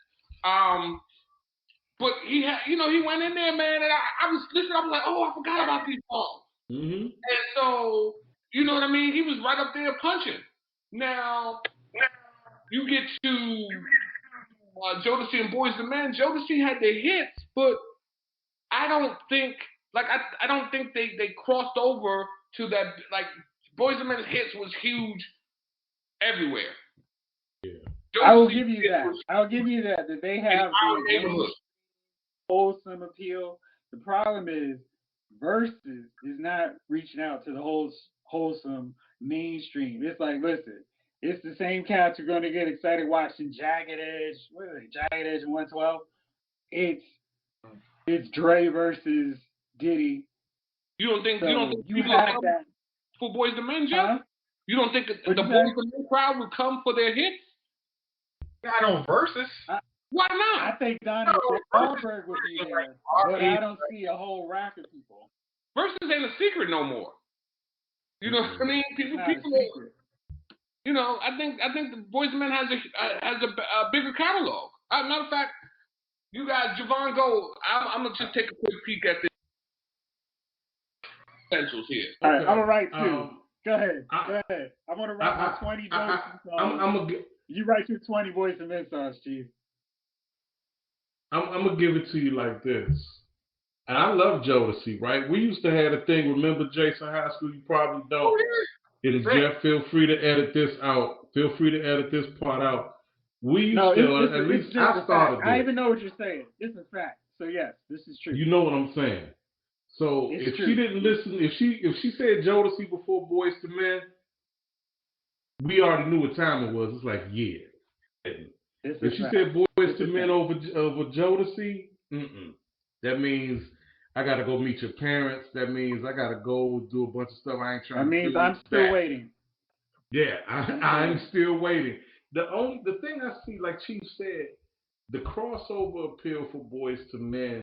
But he had, he went in there, man, and I was listening. I was like, I forgot about these songs. And so, you know what I mean? He was right up there punching. Now, you get to Jodeci and Boys II Men. Jodeci had their hits, but I don't think they crossed over to that. Like, Boys II Men's hits was huge everywhere. Yeah. I will give you that. That they have the wholesome appeal. The problem is Versus is not reaching out to the wholesome mainstream. It's like, listen, it's the same cats who are going to get excited watching Jagged Edge. What are they? Jagged Edge and 112. It's Dre versus Diddy. You don't think you have that for Boys II Men, Jeff? Huh? You don't think the Boys II Men crowd would come for their hits? Not on Versus. Why not? I think Donnie Wahlberg would be there, but I don't see a whole rack of people. Versus ain't a secret no more. You know what I mean? People. I think the Boys II Men has a bigger catalog. Matter of fact, you guys, Javon, go. I'm gonna just take a quick peek at the essentials here. All right, I'm gonna write two. Go ahead. I'm gonna write my 20 songs. You write your 20 Boys II Men songs, Chief. I'm gonna give it to you like this. And I love Jodeci, right? We used to have a thing, remember Jason High School? You probably don't. Oh, yeah. And Jeff, feel free to edit this out. Feel free to edit this part out. We used to, at least I started I even know what you're saying. It's a fact. So yes, this is true. You know what I'm saying. So if she didn't listen, if she said Jodeci before Boys to Men, we already knew what time it was. It's like, yeah. If she said Boys to Men over Jodeci, that means I got to go meet your parents. That means I got to go do a bunch of stuff I ain't trying to do. That means I'm still waiting. Yeah, I'm still waiting. The thing I see, like Chief said, the crossover appeal for Boys to Men.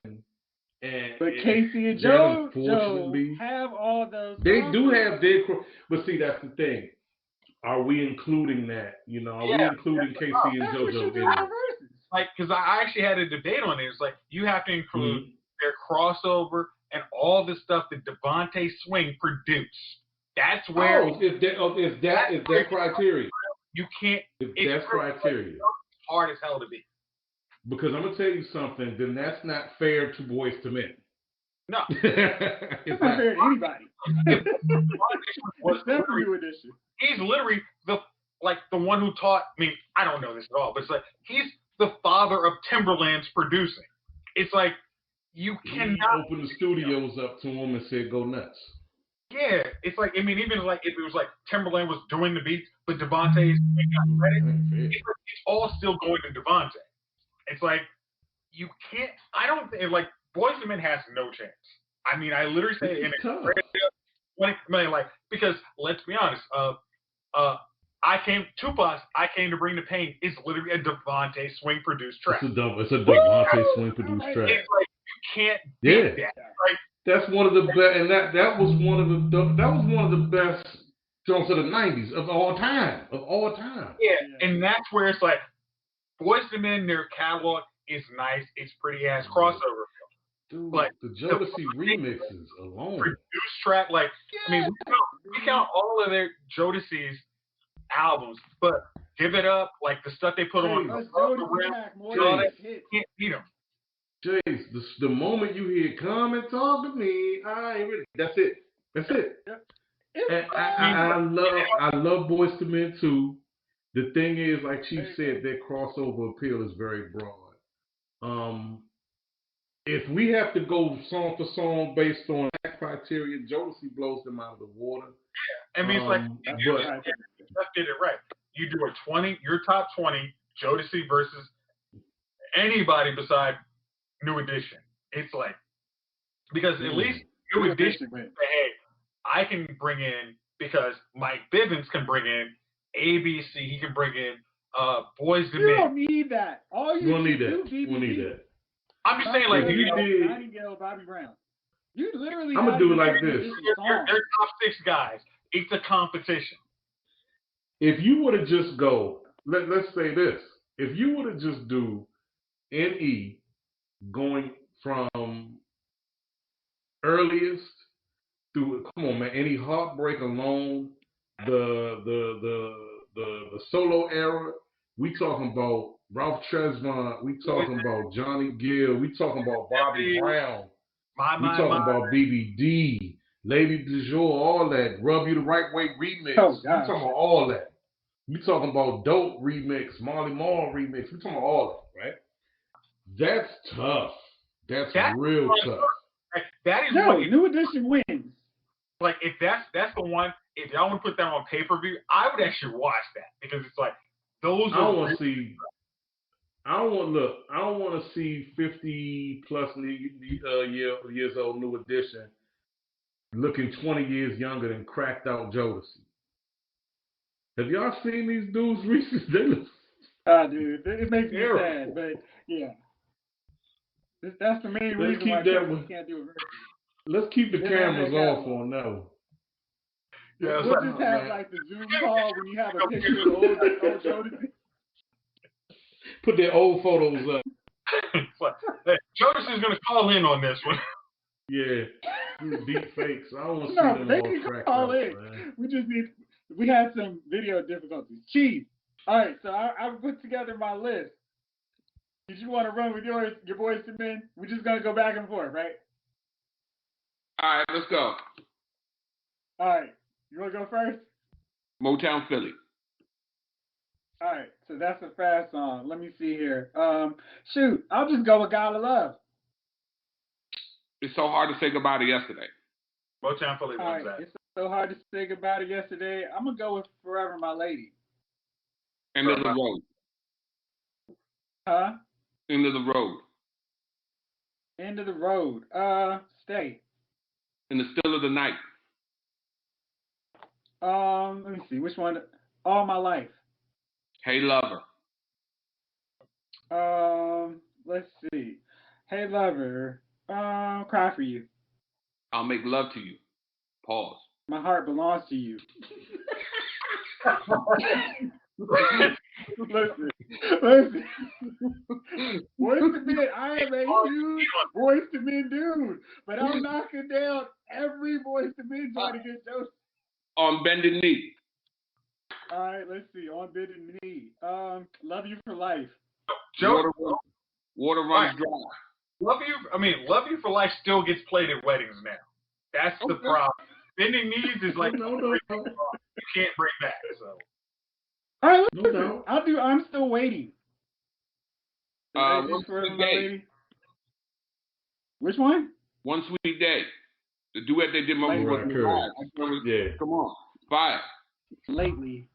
But Casey and Joe have all those. They do have their, but see, that's the thing. Are we including that? You know, are we including Casey and JoJo in it? Like, because I actually had a debate on it. It's like you have to include their crossover and all the stuff that Devontae Swing produced. That's where. If that criteria. You can't. If that's criteria. Hard as hell to be. Because I'm gonna tell you something. Then that's not fair to Boys to Men. No, it's not fair to anybody. He's literally the one who taught. I mean, I don't know this at all, but it's like he's the father of Timberland's producing. It's like you cannot open the studios up to him and say go nuts. Yeah, it's like, I mean, even like if it was like Timberland was doing the beats, but Devontae's got credit, it's all still going to Devontae. It's like you can't. I don't think like Boyz II Men has no chance. I mean, I literally say it in a like because let's be honest. Tupac's "I Came to Bring the Pain" is literally a Devontae Swing produced track. It's a Devontae Swing produced track. It's like you can't beat that. Like, that's one of the best, and that was one of the best songs of the '90s of all time. Yeah, and that's where it's like Boyz II Men, their catalog is nice. It's pretty ass crossover. Dude, but the Jodeci remixes alone, produced track, like I mean, we count all of their Jodeci's albums, but Give It Up, like the stuff they put on can't beat them. Jace, the moment you hear "Come and Talk to Me," I ain't really. That's it. And I love Boyz II Men too. The thing is, like Chief said, their crossover appeal is very broad. If we have to go song for song based on that criteria, Jodeci blows them out of the water. Yeah, I mean, it's like you just did it right. You do your top 20 Jodeci versus anybody beside New Edition. It's like because at least New Edition say, hey, I can bring in because Mike Bivens can bring in ABC. He can bring in Boyz II Men. You don't need that. All you don't need that. You don't need that. I'm just saying, like you did. Nightingale, Bobby Brown. You literally. I'm gonna do it like this. They're top 6 guys. It's a competition. If you were to just go, let's say this. If you were to just do NE going from earliest through, come on, man, any Heartbreak Alone, the solo era, we talking about Ralph Tresvant, we talking about Johnny Gill, we talking about Bobby Brown, we talking about BBD, Lady Du Jour, all that, Rub You the Right Way remix, we talking about all that. We talking about Dope remix, Marley Marl remix, we talking about all that, right? That's tough. That's real tough. Like, that is New Edition wins. Like if that's the one, if y'all want to put that on pay-per-view, I would actually watch that because it's like those. I don't want to see 50 plus years old New Edition looking 20 years younger than cracked out Jodeci. Have y'all seen these dudes recently? Dude, it makes me sad, but yeah. That's the main reason why we can't do it. Let's keep the cameras off on that one. Yeah, we'll just have like the Zoom call when you have a picture of old Jodeci. Put their old photos up. Hey, Jodeci's going to call in on this one. Yeah, deep fakes. I don't want to see them they all can cracked call out, in. Man. We had some video difficulties. Chief, all right, so I put together my list. Did you want to run with your Boyz II Men? We're just going to go back and forth, right? let's go. All right. You want to go first? Motown Philly. All right. So that's a fast song. Let me see here. Shoot. I'll just go with God of Love. It's so hard to say goodbye to yesterday. Motown Philly All loves right. that. It's so hard to say goodbye to yesterday. I'm going to go with Forever My Lady. End of the road. Huh? End of the road. End of the road. Stay. In the still of the night. Let me see. Which one? All My Life. Hey lover. Let's see. Hey Lover. Cry for You. I'll make love to you. Pause. My heart belongs to you. Listen. Boys to Men, I am a huge Boys to Men dude, but I'm knocking down every Boys to Men trying to get Joseph. On bended knee. All right, let's see. On bended knee. Love You for Life. Water runs dry. Love You for Life still gets played at weddings now. That's the problem. Bending knees is like you can't bring back. So. All right, listen. I'll do I'm Still Waiting. One Sweet Day. Which one? One Sweet Day. The duet they did Mumble with me. Yeah. Come on. Fire. Lately.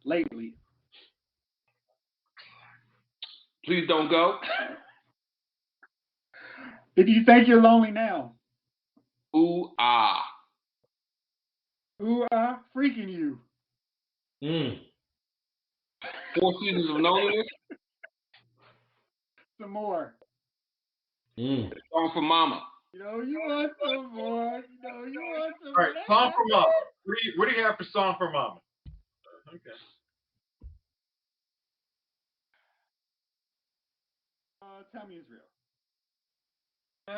Please Don't Go. If You Think You're Lonely Now. Ooh ah. Ooh ah, Freaking You. Four Seasons of Loneliness. Some more. Song for Mama. You want some more. You want some All right, more. Song for Mama. What do you have for Song for Mama? Okay. Tell Me It's Real.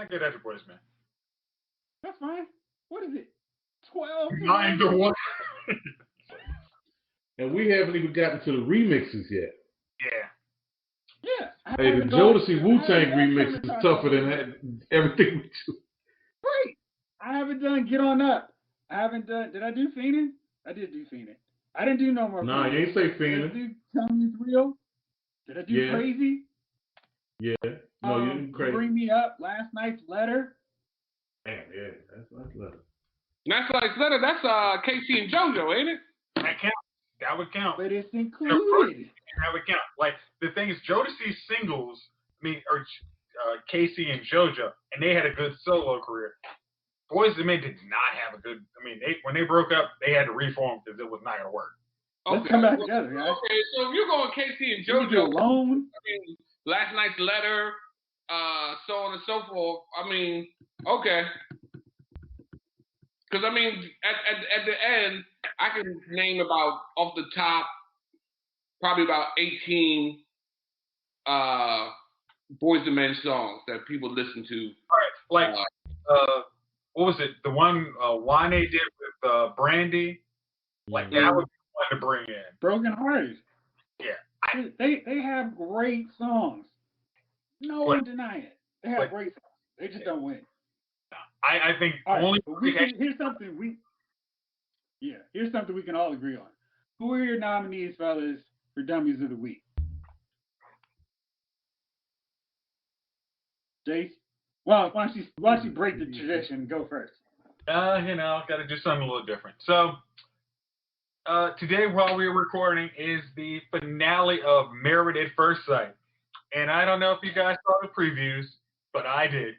Good at your boys, man. That's fine. What is it? 12 to 9 to 1. And we haven't even gotten to the remixes yet. Yeah. Hey, the Jodeci Wu-Tang remix is tougher than everything we do. Great. I haven't done Get On Up. I haven't done. Did I do Fiendin'? I did do Fiendin'. I didn't do no more. Nah, you ain't say Fiendin'. Did I do Tell Me It's Real? Did I do Crazy? Yeah. No, you didn't Crazy. Bring Me Up. Last Night's Letter. Damn, yeah. That's Night's Letter. Last Night's Letter, that's Casey and JoJo, ain't it? That counts. That would count. But it's included. That would count. Like, the thing is, Jodeci's singles, Casey and JoJo, and they had a good solo career. Boys to Men did not have a good. When they broke up, they had to reform because it was not going to work. Let's come back together, guys. Okay, so if you're going Casey and JoJo alone, Last Night's Letter, so on and so forth. Okay. Because at the end, I can name about off the top, probably about 18 Boys to Men songs that people listen to. All right, what was it? The one Wane did with Brandy, like that would be one to bring in. Broken Hearted. Yeah, they have great songs. No one denying it. They have great songs. They just don't win. I think here's something we can all agree on. Who are your nominees, fellas, for Dummies of the Week? Jace? Well, why don't you break the tradition and go first? Got to do something a little different. So, today while we're recording is the finale of Married at First Sight. And I don't know if you guys saw the previews, but I did.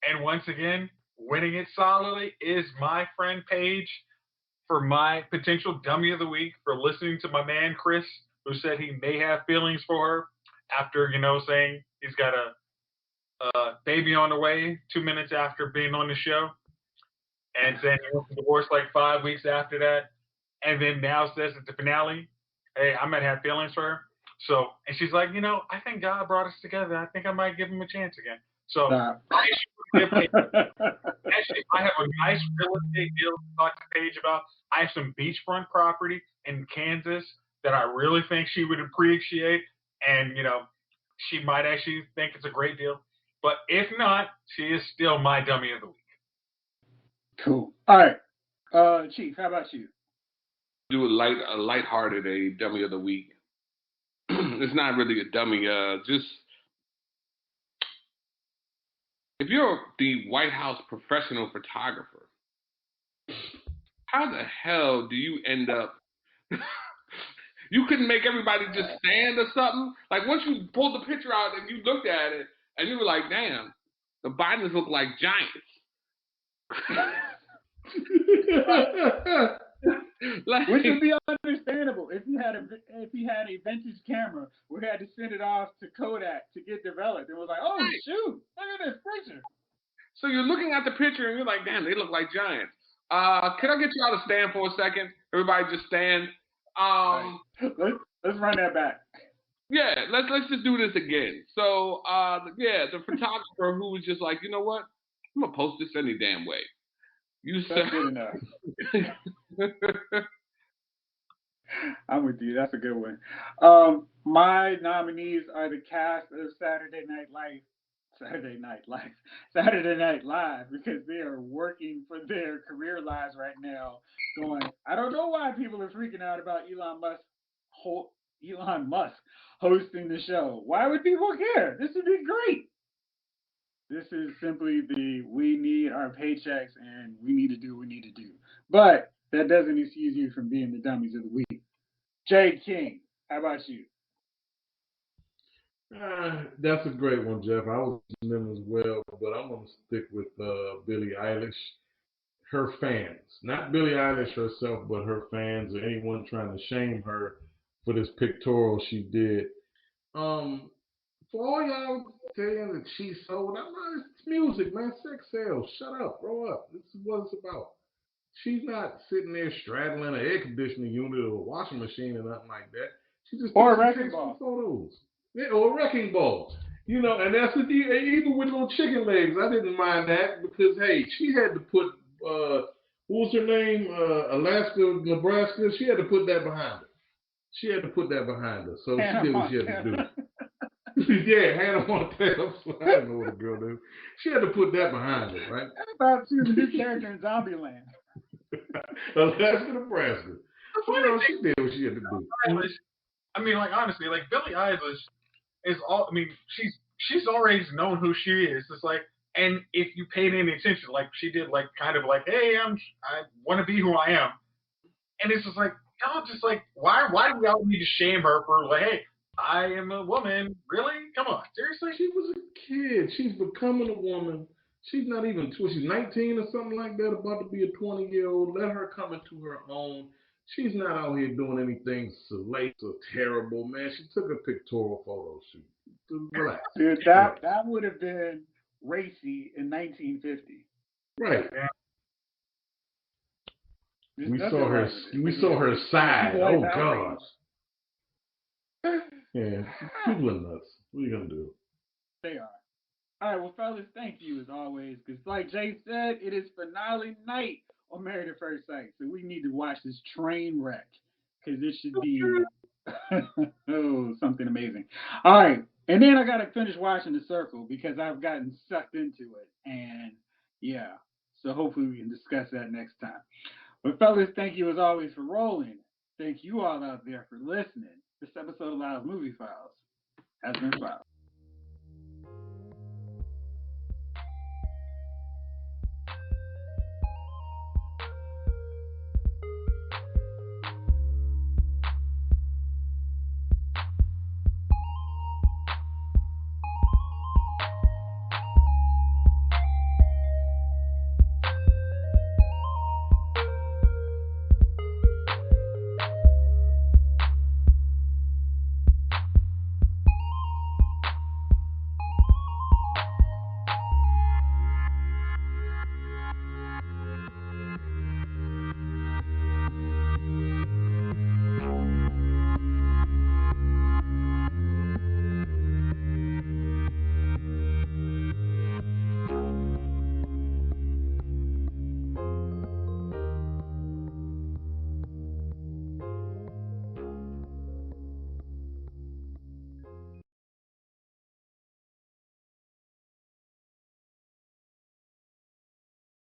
And once again, winning it solidly is my friend Paige for my potential dummy of the week for listening to my man Chris, who said he may have feelings for her after, saying he's got a baby on the way 2 minutes after being on the show, and saying he wants to divorce like 5 weeks after that, and then now says at the finale, hey, I might have feelings for her. So, and she's like, I think God brought us together. I think I might give him a chance again. So, actually, I have a nice real estate deal to talk to Paige about. I have some beachfront property in Kansas that I really think she would appreciate, and she might actually think it's a great deal. But if not, she is still my dummy of the week. Cool. All right. Chief, how about you? Do a lighthearted dummy of the week. It's not really a dummy. Just if you're the White House professional photographer, how the hell do you end up? You couldn't make everybody just stand or something. Like once you pulled the picture out and you looked at it and you were like, "Damn, the Bidens look like giants." Like, which would be understandable if you had a vintage camera where you had to send it off to Kodak to get developed. It was like, oh shoot, look at this picture. So you're looking at the picture and you're like, damn, they look like giants. Can I get you all to stand for a second? Everybody just stand. Right. Let's run that back. Yeah, let's just do this again. So the photographer who was just like, you know what? I'm gonna post this any damn way. That's good enough. I'm with you. That's a good one. My nominees are the cast of Saturday Night Live, because they are working for their career lives right now. Going, I don't know why people are freaking out about Elon Musk hosting the show. Why would people care? This would be great. This is simply we need our paychecks and we need to do what we need to do. But that doesn't excuse you from being the dummies of the week. Jay King, how about you? That's a great one, Jeff. I was them as well, but I'm going to stick with Billie Eilish. Her fans, not Billie Eilish herself, but her fans or anyone trying to shame her for this pictorial she did. For all y'all saying that she's sold, it's music, man. Sex sells. Shut up, grow up. This is what it's about. She's not sitting there straddling an air conditioning unit or a washing machine or nothing like that. She just or a wrecking ball. Photos. Yeah, or a wrecking ball. You know, and that's the deal. Even with little chicken legs, I didn't mind that because hey, she had to put what was her name? Alaska, Nebraska. She had to put that behind her. She had to put that behind her. So she did what she had to do. Yeah, Hannah Montana. I don't know what a girl did. She had to put that behind her, right? I thought she was a new character in Zombieland. Alaska, Nebraska. She did what she had to do. I mean, like honestly, like Billie Eilish is all. I mean, she's already known who she is. It's like, and if you paid any attention, like she did, like kind of like, hey, I want to be who I am, and it's just like, y'all just like, why do y'all need to shame her for like, hey, I am a woman. Really? Come on. Seriously? She was a kid. She's becoming a woman. She's not even, she's 19 or something like that, about to be a 20-year-old. Let her come into her own. She's not out here doing anything salacious or terrible, man. She took a pictorial photo shoot. Relax. Dude, that would have been racy in 1950. Right. We saw her side. Oh, God. Yeah, people are nuts. What are you going to do? They are. All right, well, fellas, thank you as always. Because like Jay said, it is finale night on Married at First Sight. So we need to watch this train wreck. Because it should be something amazing. All right. And then I got to finish watching The Circle because I've gotten sucked into it. And yeah, so hopefully we can discuss that next time. But fellas, thank you as always for rolling. Thank you all out there for listening. This episode of Loud Movie Files has been filed.